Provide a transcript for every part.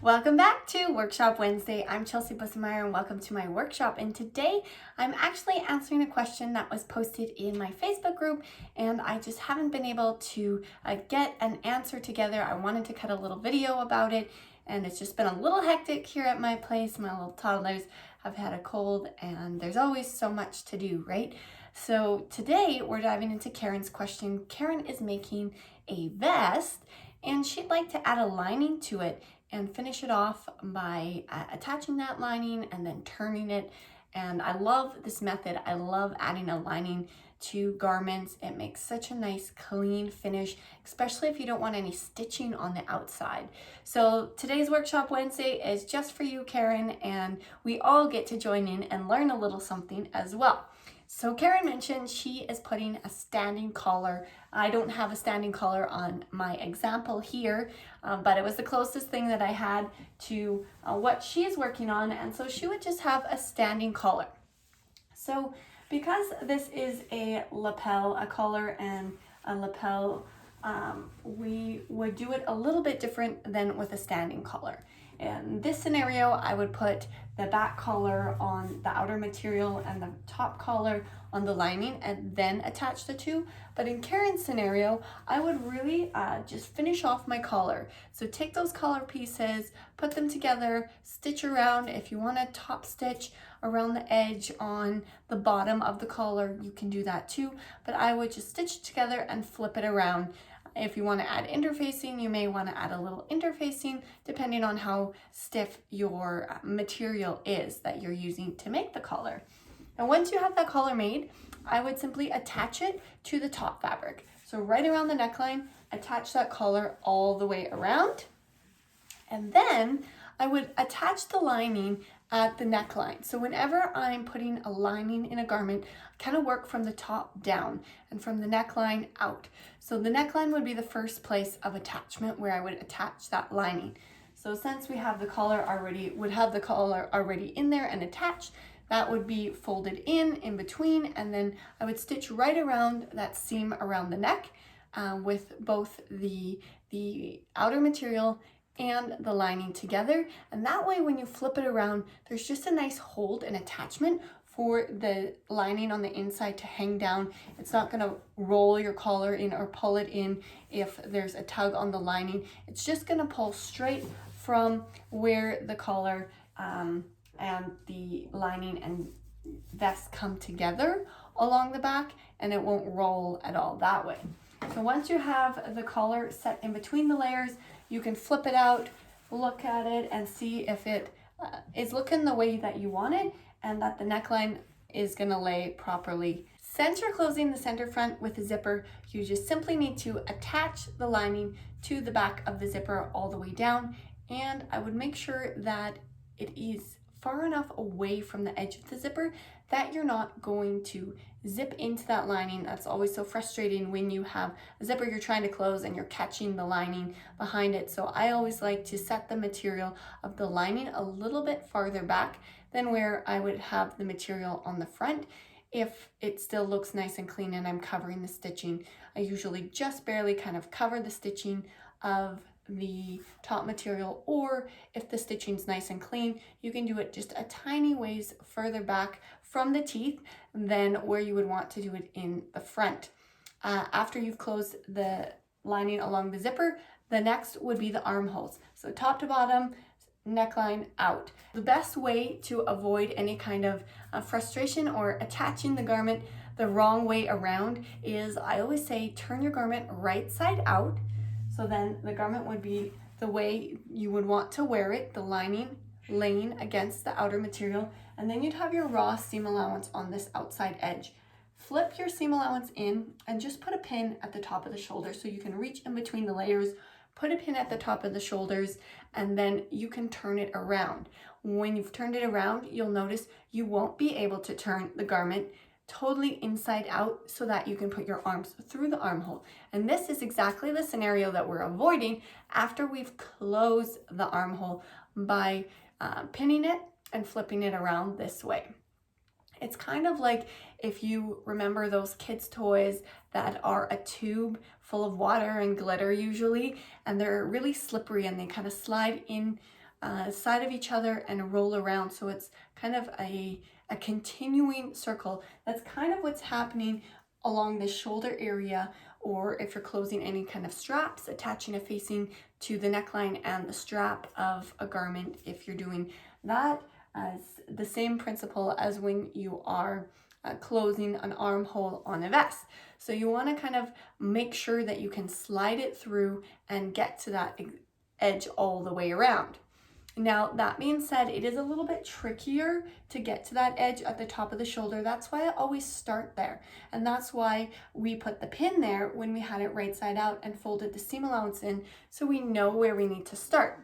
Welcome back to Workshop Wednesday. I'm Chelsea Bussemeyer and welcome to my workshop. And today I'm actually answering a question that was posted in my Facebook group and I just haven't been able to get an answer together. I wanted to cut a little video about it and it's just been a little hectic here at my place. My little toddlers have had a cold and there's always so much to do, right? So today we're diving into Karen's question. Karen is making a vest and she'd like to add a lining to it and finish it off by attaching that lining and then turning it. And I love this method. I love adding a lining to garments. It makes such a nice clean finish, especially if you don't want any stitching on the outside. So today's Workshop Wednesday is just for you, Karen, and we all get to join in and learn a little something as well. So Karen mentioned she is putting a standing collar. I don't have a standing collar on my example here, but it was the closest thing that I had to what she is working on, and so she would just have a standing collar. So because this is a lapel, a collar and a lapel, we would do it a little bit different than with a standing collar. In this scenario, I would put the back collar on the outer material and the top collar on the lining and then attach the two. But in Karen's scenario, I would really just finish off my collar. So take those collar pieces, put them together, stitch around. If you want to top stitch around the edge on the bottom of the collar, you can do that too. But I would just stitch it together and flip it around. If you want to add interfacing, you may want to add a little interfacing depending on how stiff your material is that you're using to make the collar. Now once you have that collar made, I would simply attach it to the top fabric. So right around the neckline, attach that collar all the way around. And then I would attach the lining at the neckline. So whenever I'm putting a lining in a garment, I kind of work from the top down and from the neckline out. So the neckline would be the first place of attachment where I would attach that lining. So since we have the collar already, in there and attached, that would be folded in between, and then I would stitch right around that seam around the neck with both the outer material and the lining together. And that way when you flip it around, there's just a nice hold and attachment for the lining on the inside to hang down. It's not going to roll your collar in or pull it in if there's a tug on the lining. It's just going to pull straight from where the collar and the lining and vest come together along the back, and it won't roll at all that way. So once you have the collar set in between the layers, you can flip it out, look at it, and see if it is looking the way that you want it and that the neckline is going to lay properly. Since you're closing the center front with a zipper, you just simply need to attach the lining to the back of the zipper all the way down, and I would make sure that it is far enough away from the edge of the zipper that you're not going to zip into that lining. That's always so frustrating when you have a zipper you're trying to close and you're catching the lining behind it. So I always like to set the material of the lining a little bit farther back than where I would have the material on the front. If it still looks nice and clean and I'm covering the stitching, I usually just barely kind of cover the stitching of the top material, or if the stitching's nice and clean, you can do it just a tiny ways further back from the teeth than where you would want to do it in the front. After you've closed the lining along the zipper, the next would be the armholes. So top to bottom, neckline out. The best way to avoid any kind of frustration or attaching the garment the wrong way around is, I always say, turn your garment right side out. So then the garment would be the way you would want to wear it, the lining laying against the outer material, and then you'd have your raw seam allowance on this outside edge. Flip your seam allowance in and just put a pin at the top of the shoulder so you can reach in between the layers, put a pin at the top of the shoulders, and then you can turn it around. When you've turned it around, you'll notice you won't be able to turn the garment totally inside out so that you can put your arms through the armhole. And this is exactly the scenario that we're avoiding after we've closed the armhole by pinning it and flipping it around this way. It's kind of like if you remember those kids' toys that are a tube full of water and glitter usually, and they're really slippery and they kind of slide in side of each other and roll around. So it's kind of a continuing circle. That's kind of what's happening along the shoulder area, or if you're closing any kind of straps, attaching a facing to the neckline and the strap of a garment. If you're doing that, as the same principle as when you are closing an armhole on a vest. So you want to kind of make sure that you can slide it through and get to that edge all the way around. Now, that being said, it is a little bit trickier to get to that edge at the top of the shoulder. That's why I always start there. And that's why we put the pin there when we had it right side out and folded the seam allowance in, so we know where we need to start.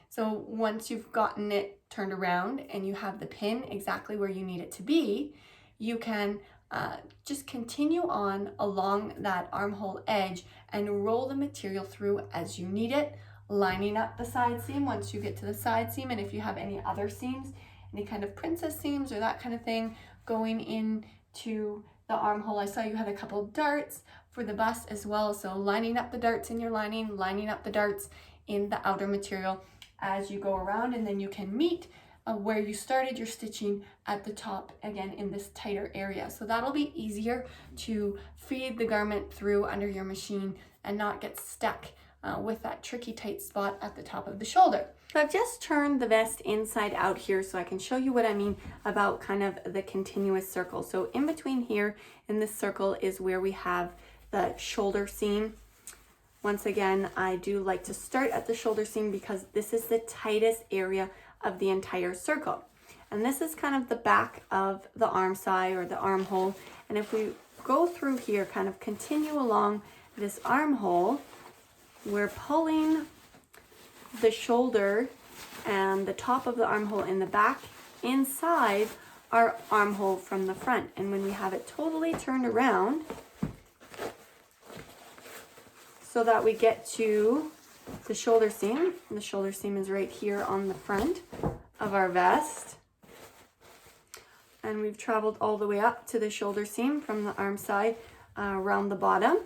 So once you've gotten it turned around and you have the pin exactly where you need it to be, you can just continue on along that armhole edge and roll the material through as you need it, lining up the side seam once you get to the side seam. And if you have any other seams, any kind of princess seams or that kind of thing going into the armhole, I saw you had a couple darts for the bust as well. So lining up the darts in your lining, lining up the darts in the outer material as you go around, and then you can meet where you started your stitching at the top again in this tighter area. So that'll be easier to feed the garment through under your machine and not get stuck with that tricky tight spot at the top of the shoulder. So I've just turned the vest inside out here so I can show you what I mean about kind of the continuous circle. So in between here in this circle is where we have the shoulder seam. Once again, I do like to start at the shoulder seam because this is the tightest area of the entire circle. And this is kind of the back of the arm side or the armhole. And if we go through here, kind of continue along this armhole, we're pulling the shoulder and the top of the armhole in the back inside our armhole from the front. And when we have it totally turned around so that we get to the shoulder seam, and the shoulder seam is right here on the front of our vest, and we've traveled all the way up to the shoulder seam from the arm side around the bottom,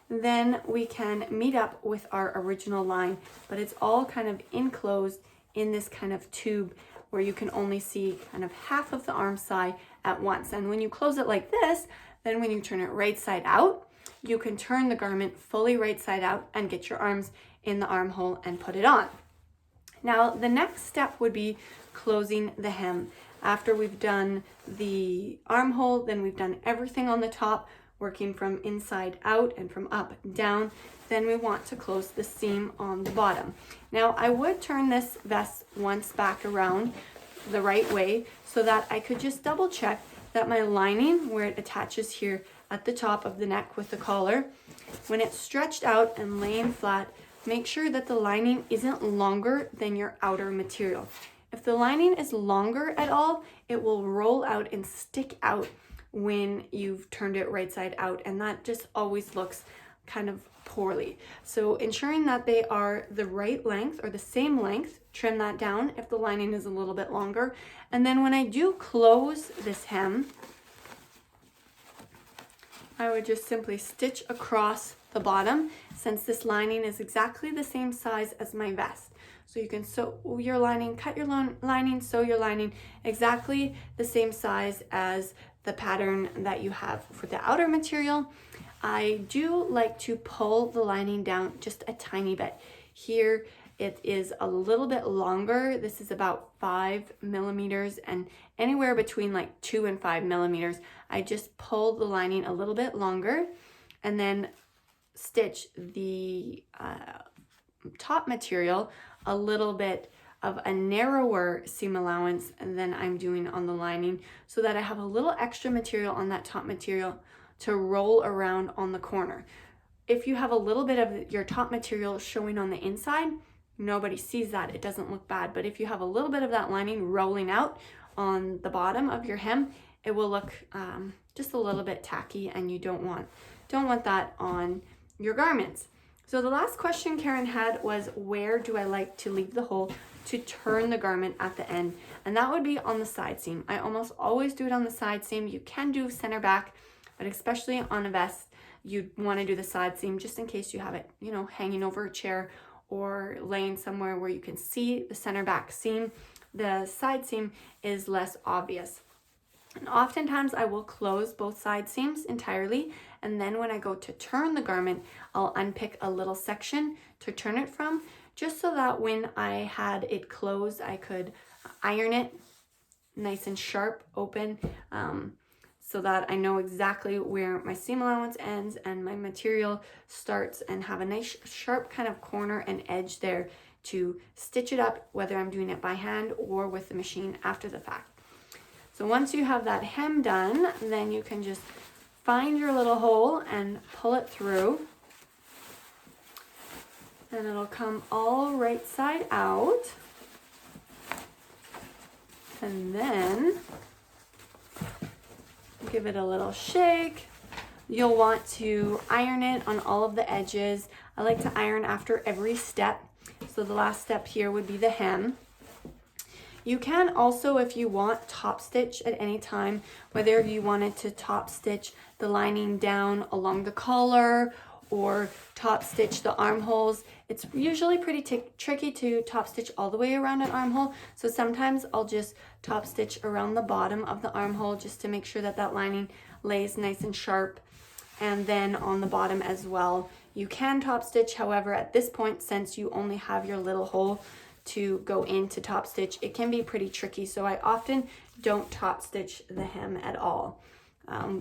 then we can meet up with our original line, but it's all kind of enclosed in this kind of tube where you can only see kind of half of the arm side at once. And when you close it like this, then when you turn it right side out, you can turn the garment fully right side out and get your arms in the armhole and put it on. Now the next step would be closing the hem. After we've done the armhole, then we've done everything on the top, working from inside out and from up down. Then we want to close the seam on the bottom. Now I would turn this vest once back around the right way so that I could just double check that my lining, where it attaches here at the top of the neck with the collar, when it's stretched out and laying flat, make sure that the lining isn't longer than your outer material. If the lining is longer at all, it will roll out and stick out when you've turned it right side out, and that just always looks kind of poorly. So ensuring that they are the right length or the same length, trim that down if the lining is a little bit longer. And then when I do close this hem, I would just simply stitch across the bottom, since this lining is exactly the same size as my vest. So you can sew your lining, cut your lining, sew your lining exactly the same size as the pattern that you have for the outer material. I do like to pull the lining down just a tiny bit. Here it is a little bit longer. This is about 5 millimeters, and anywhere between like 2 and 5 millimeters. I just pull the lining a little bit longer and then stitch the top material a little bit of a narrower seam allowance than I'm doing on the lining, so that I have a little extra material on that top material to roll around on the corner. If you have a little bit of your top material showing on the inside, nobody sees that, it doesn't look bad. But if you have a little bit of that lining rolling out on the bottom of your hem, it will look just a little bit tacky, and you don't want that on your garments. So the last question Karen had was, where do I like to leave the hole to turn the garment at the end? And that would be on the side seam. I almost always do it on the side seam. You can do center back, but especially on a vest, you'd want to do the side seam just in case you have it, hanging over a chair or laying somewhere where you can see the center back seam, the side seam is less obvious. And oftentimes I will close both side seams entirely, and then when I go to turn the garment, I'll unpick a little section to turn it from, just so that when I had it closed, I could iron it nice and sharp, open, so that I know exactly where my seam allowance ends and my material starts, and have a nice sharp kind of corner and edge there to stitch it up, whether I'm doing it by hand or with the machine after the fact. So once you have that hem done, then you can just find your little hole and pull it through, and it'll come all right side out. And then give it a little shake. You'll want to iron it on all of the edges. I like to iron after every step. So the last step here would be the hem. You can also, if you want, top stitch at any time, whether you wanted to top stitch the lining down along the collar or top stitch the armholes. It's usually pretty tricky to top stitch all the way around an armhole, so sometimes I'll just top stitch around the bottom of the armhole just to make sure that that lining lays nice and sharp, and then on the bottom as well. You can top stitch, however, at this point, since you only have your little hole to go into top stitch, it can be pretty tricky, so I often don't top stitch the hem at all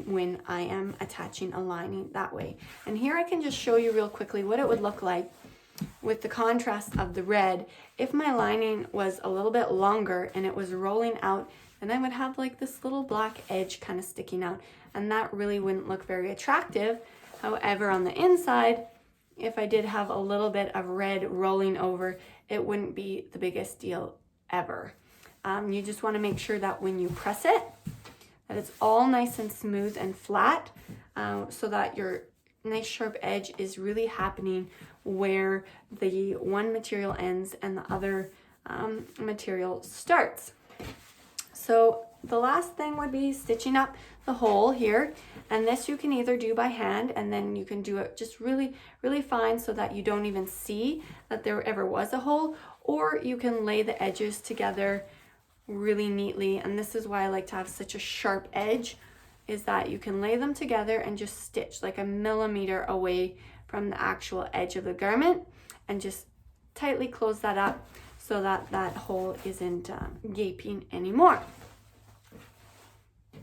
when I am attaching a lining that way. And here I can just show you real quickly what it would look like with the contrast of the red. If my lining was a little bit longer and it was rolling out, then I would have like this little black edge kind of sticking out, and that really wouldn't look very attractive. However, on the inside, if I did have a little bit of red rolling over, it wouldn't be the biggest deal ever. You just want to make sure that when you press it, that it's all nice and smooth and flat, so that your nice sharp edge is really happening where the one material ends and the other material starts. So the last thing would be stitching up the hole here, and this you can either do by hand, and then you can do it just really fine so that you don't even see that there ever was a hole, or you can lay the edges together really neatly. And this is why I like to have such a sharp edge, is that you can lay them together and just stitch like a millimeter away from the actual edge of the garment, and just tightly close that up so that that hole isn't gaping anymore.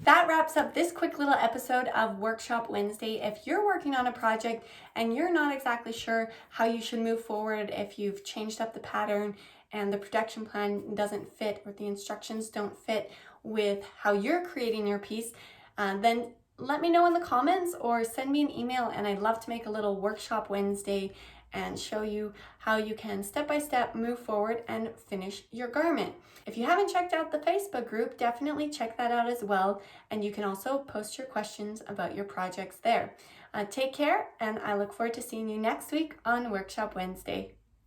That wraps up this quick little episode of Workshop Wednesday. If you're working on a project and you're not exactly sure how you should move forward, if you've changed up the pattern and the production plan doesn't fit, or the instructions don't fit with how you're creating your piece, then let me know in the comments or send me an email, and I'd love to make a little Workshop Wednesday and show you how you can step-by-step move forward and finish your garment. If you haven't checked out the Facebook group, definitely check that out as well, and you can also post your questions about your projects there. Take care, and I look forward to seeing you next week on Workshop Wednesday.